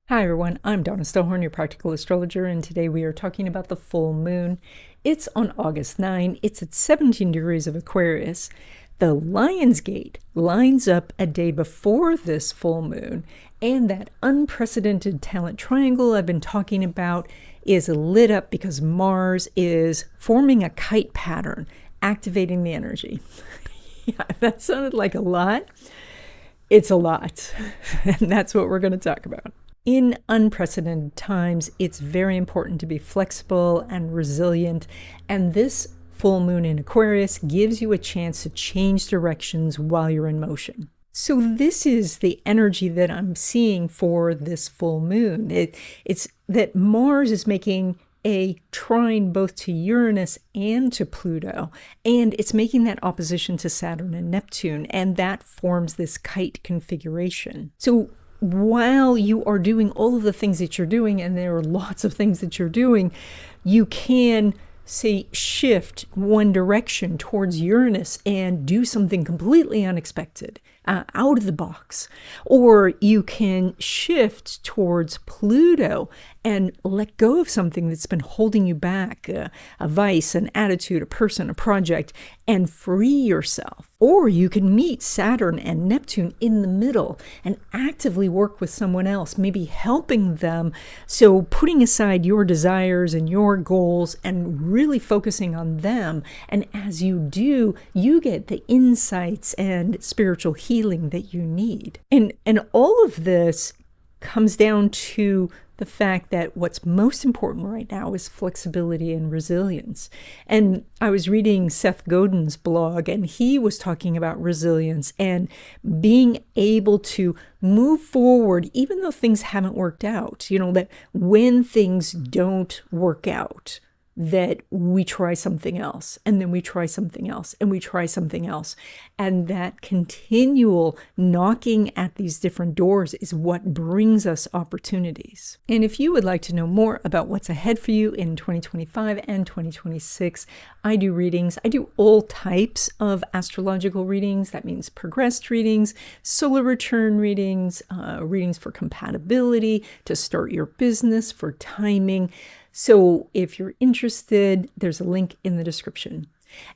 Hi everyone, I'm Donna Stellhorn, your practical astrologer, and today we are talking about the full moon. It's on August 9. It's at 17 degrees of Aquarius. The Lion's Gate lines up a day before this full moon, and that unprecedented talent triangle I've been talking about is lit up because Mars is forming a kite pattern, activating the energy. Yeah, that sounded like a lot. It's a lot, and that's what we're going to talk about. In unprecedented times, it's very important to be flexible and resilient, and this full moon in Aquarius gives you a chance to change directions while you're in motion. So this is the energy that I'm seeing for this full moon. It's that Mars is making a trine both to Uranus and to Pluto, and it's making that opposition to Saturn and Neptune, and that forms this kite configuration. So while you are doing all of the things that you're doing, and there are lots of things that you're doing, you can, say, shift one direction towards Uranus and do something completely unexpected, out of the box. Or you can shift towards Pluto and let go of something that's been holding you back, a vice, an attitude, a person, a project, and free yourself. Or you can meet Saturn and Neptune in the middle and actively work with someone else, maybe helping them. So putting aside your desires and your goals and really focusing on them. And as you do, you get the insights and spiritual healing that you need. And all of this comes down to the fact that what's most important right now is flexibility and resilience. And I was reading Seth Godin's blog, and he was talking about resilience and being able to move forward even though things haven't worked out. You know, that when things don't work out, that we try something else, and then we try something else, and we try something else. And that continual knocking at these different doors is what brings us opportunities. And if you would like to know more about what's ahead for you in 2025 and 2026, I do readings. I do all types of astrological readings. That means progressed readings, solar return readings, readings for compatibility, to start your business, for timing. So if you're interested, there's a link in the description.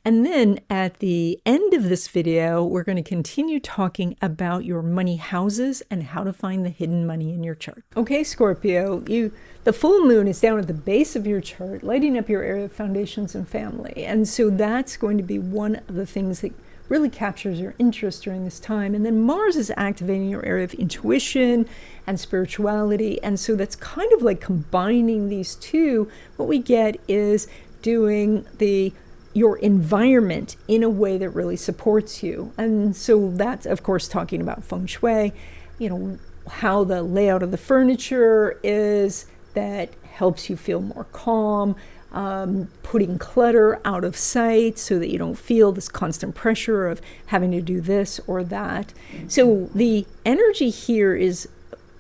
And then at the end of this video, we're going to continue talking about your money houses and how to find the hidden money in your chart. Okay, Scorpio, the full moon is down at the base of your chart, lighting up your area of foundations and family. And so that's going to be one of the things that really captures your interest during this time. And then Mars is activating your area of intuition and spirituality. And so that's kind of like combining these two. What we get is doing your environment in a way that really supports you. And so that's, of course, talking about feng shui, how the layout of the furniture is that helps you feel more calm, putting clutter out of sight so that you don't feel this constant pressure of having to do this or that. So the energy here is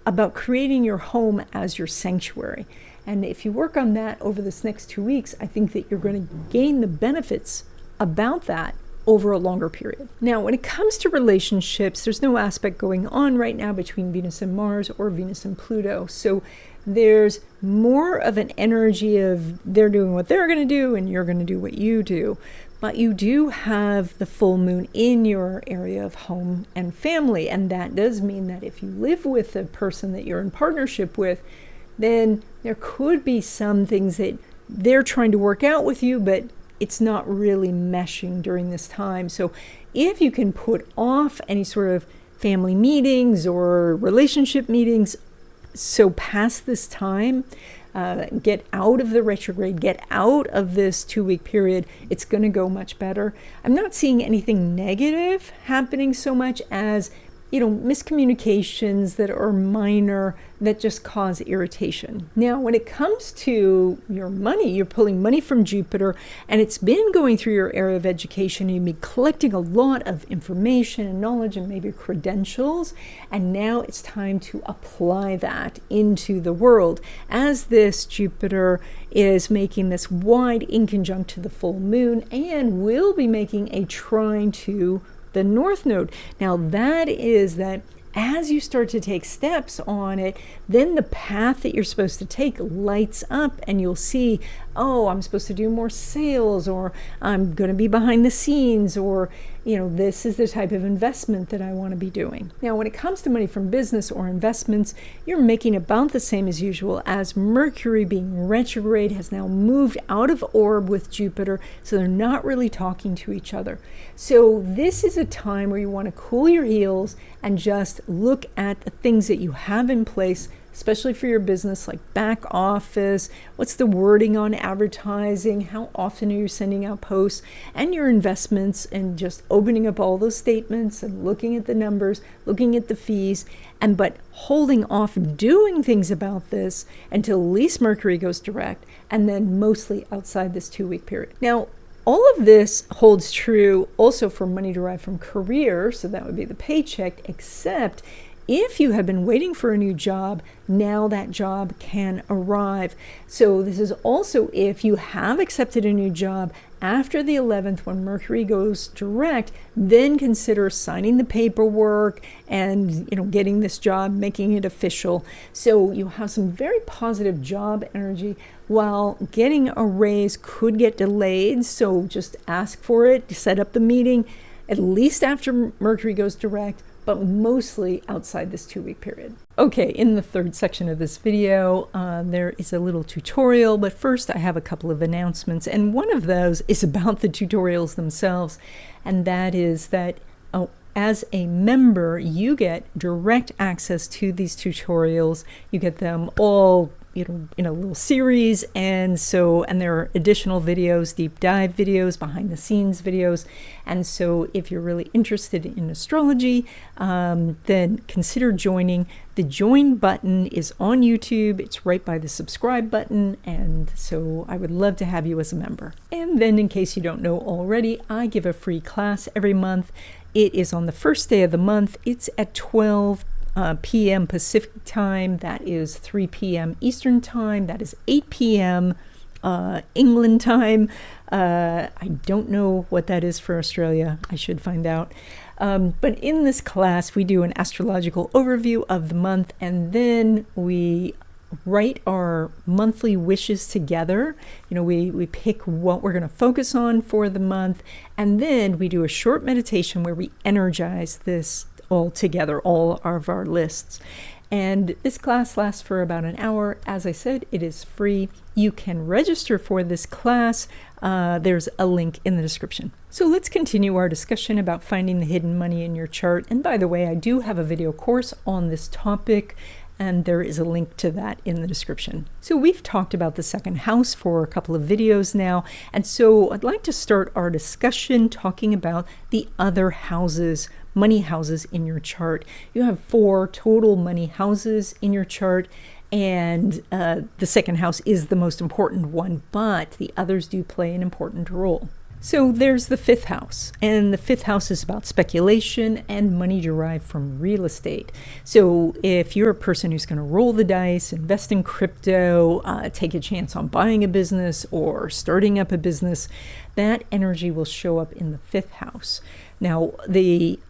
about creating your home as your sanctuary. And if you work on that over this next 2 weeks, I think that you're going to gain the benefits about that over a longer period. Now, when it comes to relationships, there's no aspect going on right now between Venus and Mars or Venus and Pluto. So there's more of an energy of they're doing what they're going to do and you're going to do what you do. But you do have the full moon in your area of home and family. And that does mean that if you live with a person that you're in partnership with, then there could be some things that they're trying to work out with you, but it's not really meshing during this time. So if you can put off any sort of family meetings or relationship meetings, so past this time, get out of the retrograde, get out of this 2-week period, it's going to go much better. I'm not seeing anything negative happening so much as miscommunications that are minor that just cause irritation. Now, when it comes to your money, you're pulling money from Jupiter, and it's been going through your area of education. You've been collecting a lot of information and knowledge and maybe credentials, and now it's time to apply that into the world as this Jupiter is making this wide inconjunct to the full moon and will be making a trine to the North Node. Now that is that as you start to take steps on it, then the path that you're supposed to take lights up, and you'll see, oh, I'm supposed to do more sales, or I'm going to be behind the scenes, or this is the type of investment that I want to be doing. Now, when it comes to money from business or investments, you're making about the same as usual, as Mercury, being retrograde, has now moved out of orb with Jupiter, so they're not really talking to each other. So this is a time where you want to cool your heels and just look at the things that you have in place, especially for your business, like back office, what's the wording on advertising, how often are you sending out posts, and your investments, and just opening up all those statements and looking at the numbers, looking at the fees, but holding off doing things about this until at least Mercury goes direct, and then mostly outside this 2-week period. Now, all of this holds true also for money derived from career, so that would be the paycheck, except if you have been waiting for a new job, now that job can arrive. So this is also if you have accepted a new job after the 11th, when Mercury goes direct, then consider signing the paperwork and getting this job, making it official. So you have some very positive job energy, while getting a raise could get delayed. So just ask for it, set up the meeting, at least after Mercury goes direct, but mostly outside this 2-week period. Okay, in the third section of this video, there is a little tutorial, but first I have a couple of announcements, and one of those is about the tutorials themselves, and that is that as a member, you get direct access to these tutorials. You get them all in a little series, and there are additional videos, deep dive videos, behind the scenes videos, and so if you're really interested in astrology, then consider joining. The join button is on YouTube. It's right by the subscribe button, and so I would love to have you as a member. And then, in case you don't know already, I give a free class every month. It is on the first day of the month. It's at 12 p.m. Pacific time. That is 3 p.m. Eastern time. That is 8 p.m. England time. I don't know what that is for Australia. I should find out. But in this class, we do an astrological overview of the month, and then we write our monthly wishes together. We pick what we're going to focus on for the month, and then we do a short meditation where we energize this all together, all of our lists. And this class lasts for about an hour. As I said, it is free. You can register for this class. There's a link in the description. So let's continue our discussion about finding the hidden money in your chart. And by the way, I do have a video course on this topic, and there is a link to that in the description. So we've talked about the second house for a couple of videos now, and so I'd like to start our discussion talking about the other houses, money houses in your chart. You have 4 total money houses in your chart, and the second house is the most important one, but the others do play an important role. So there's the 5th house, and the 5th house is about speculation and money derived from real estate. So if you're a person who's going to roll the dice, invest in crypto, take a chance on buying a business or starting up a business, that energy will show up in the 5th house. Now,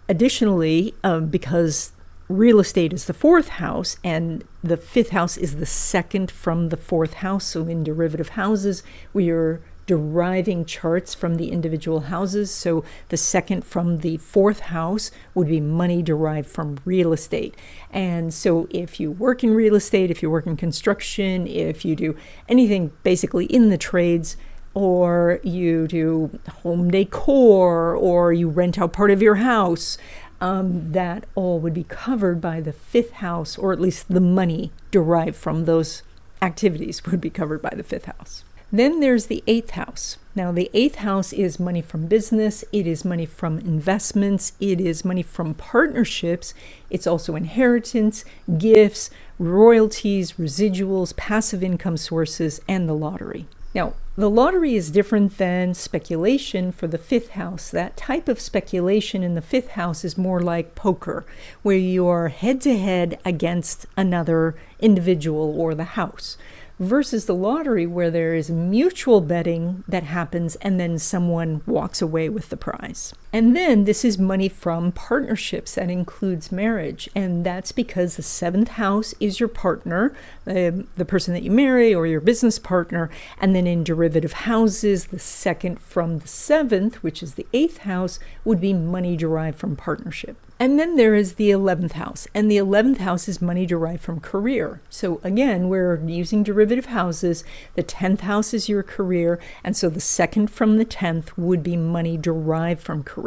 additionally, because real estate is the 4th house, and the 5th house is the second from the 4th house, so in derivative houses, we are deriving charts from the individual houses. So the second from the 4th house would be money derived from real estate. And so if you work in real estate, if you work in construction, if you do anything basically in the trades, or you do home decor, or you rent out part of your house, that all would be covered by the 5th house, or at least the money derived from those activities would be covered by the 5th house. Then there's the 8th house. Now, the 8th house is money from business. It is money from investments. It is money from partnerships. It's also inheritance, gifts, royalties, residuals, passive income sources, and the lottery. Now, the lottery is different than speculation for the 5th house. That type of speculation in the 5th house is more like poker, where you are head-to-head against another individual or the house. versus the lottery where there is mutual betting that happens and then someone walks away with the prize. And then this is money from partnerships that includes marriage, and that's because the 7th house is your partner, the person that you marry or your business partner, and then in derivative houses, the 2nd from the 7th, which is the 8th house, would be money derived from partnership. And then there is the 11th house, and the 11th house is money derived from career. So again, we're using derivative houses. The 10th house is your career, and so the 2nd from the 10th would be money derived from career.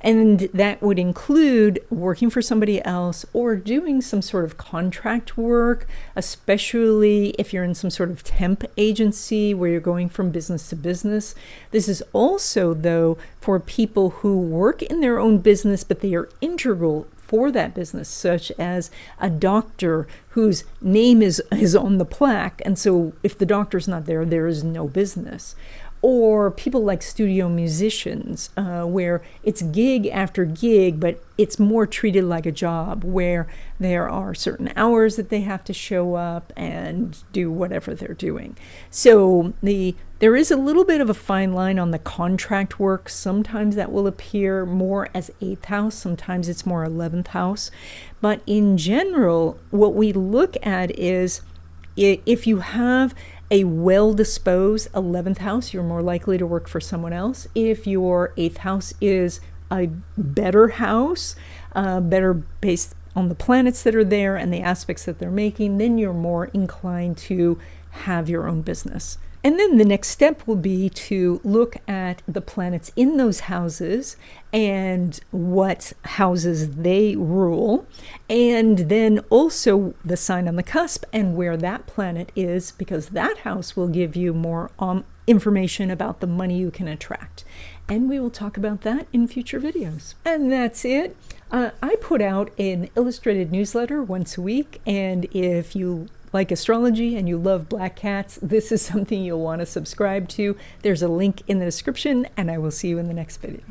And that would include working for somebody else or doing some sort of contract work, especially if you're in some sort of temp agency where you're going from business to business. This is also, though, for people who work in their own business, but they are integral for that business, such as a doctor whose name is on the plaque. And so if the doctor's not there, there is no business. Or people like studio musicians, where it's gig after gig, but it's more treated like a job, where there are certain hours that they have to show up and do whatever they're doing. So there is a little bit of a fine line on the contract work. Sometimes that will appear more as 8th house, sometimes it's more 11th house. But in general, what we look at is if you have a well-disposed 11th house, you're more likely to work for someone else. If your 8th house is a better house, better based on the planets that are there and the aspects that they're making, then you're more inclined to have your own business. And then the next step will be to look at the planets in those houses and what houses they rule, and then also the sign on the cusp and where that planet is, because that house will give you more information about the money you can attract. And we will talk about that in future videos. And that's it. I put out an illustrated newsletter once a week, and if you like astrology and you love black cats, this is something you'll want to subscribe to. There's a link in the description, and I will see you in the next video.